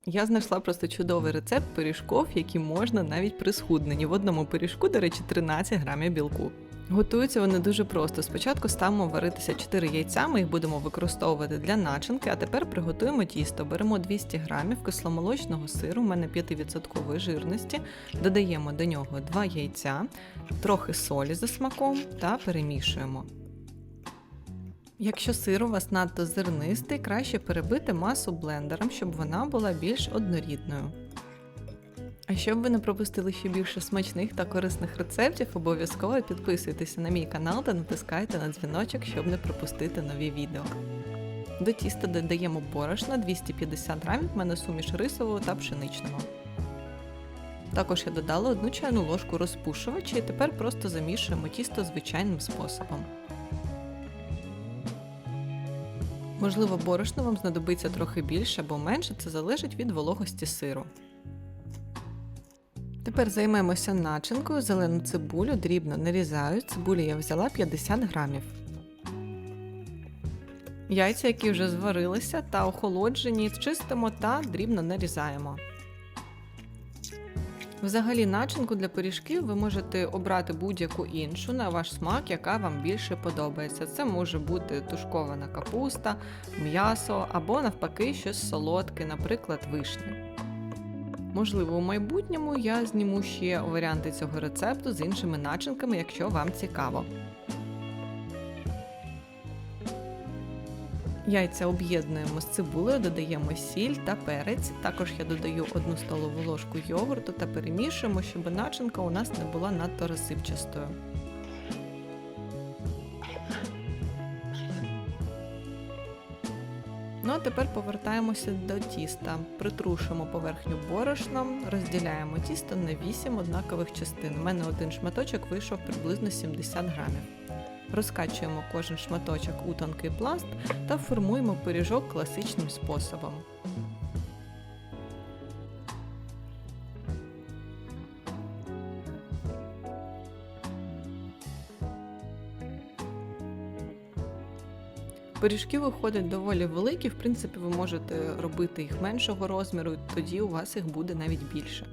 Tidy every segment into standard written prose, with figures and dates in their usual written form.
Я знайшла просто чудовий рецепт пиріжків, які можна навіть при схудненні. В одному пиріжку, до речі, 13 грамів білку. Готуються вони дуже просто. Спочатку ставимо варитися 4 яйця, ми їх будемо використовувати для начинки, а тепер приготуємо тісто. Беремо 200 грамів кисломолочного сиру, у мене 5% жирності, додаємо до нього 2 яйця, трохи солі за смаком та перемішуємо. Якщо сир у вас надто зернистий, краще перебити масу блендером, щоб вона була більш однорідною. А щоб ви не пропустили ще більше смачних та корисних рецептів, обов'язково підписуйтеся на мій канал та натискайте на дзвіночок, щоб не пропустити нові відео. До тіста додаємо борошна 250 грамів, в мене суміш рисового та пшеничного. Також я додала 1 чайну ложку розпушувача і тепер просто замішуємо тісто звичайним способом. Можливо, борошна вам знадобиться трохи більше або менше, це залежить від вологості сиру. Тепер займемося начинкою. Зелену цибулю дрібно нарізаю, цибулі я взяла 50 грамів. Яйця, які вже зварилися та охолоджені, чистимо та дрібно нарізаємо. Взагалі начинку для пиріжків ви можете обрати будь-яку іншу на ваш смак, яка вам більше подобається. Це може бути тушкована капуста, м'ясо або навпаки щось солодке, наприклад вишня. Можливо, у майбутньому я зніму ще варіанти цього рецепту з іншими начинками, якщо вам цікаво. Яйця об'єднуємо з цибулею, додаємо сіль та перець. Також я додаю 1 столову ложку йогурту та перемішуємо, щоб начинка у нас не була надто розсипчастою. Ну а тепер повертаємося до тіста. Притрушуємо поверхню борошном, розділяємо тісто на 8 однакових частин. У мене один шматочок вийшов приблизно 70 грамів. Розкачуємо кожен шматочок у тонкий пласт та формуємо пиріжок класичним способом. Пиріжки виходять доволі великі, в принципі ви можете робити їх меншого розміру, тоді у вас їх буде навіть більше.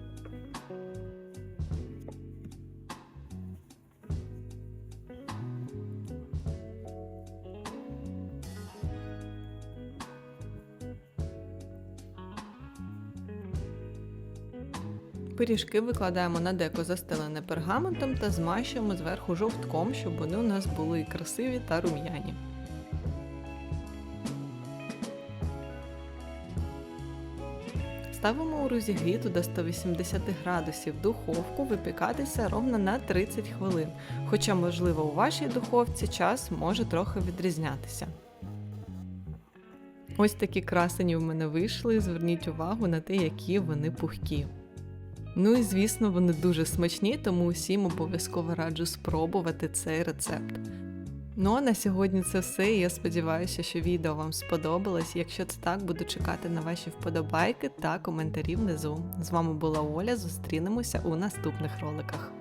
Пиріжки викладаємо на деко, застелене пергаментом, та змащуємо зверху жовтком, щоб вони у нас були красиві та рум'яні. Ставимо у розігріту до 180 градусів духовку випікатися ровно на 30 хвилин, хоча, можливо, у вашій духовці час може трохи відрізнятися. Ось такі красені в мене вийшли, зверніть увагу на те, які вони пухкі. Ну і звісно, вони дуже смачні, тому усім обов'язково раджу спробувати цей рецепт. Ну а на сьогодні це все, і я сподіваюся, що відео вам сподобалось. Якщо це так, буду чекати на ваші вподобайки та коментарі внизу. З вами була Оля, зустрінемося у наступних роликах.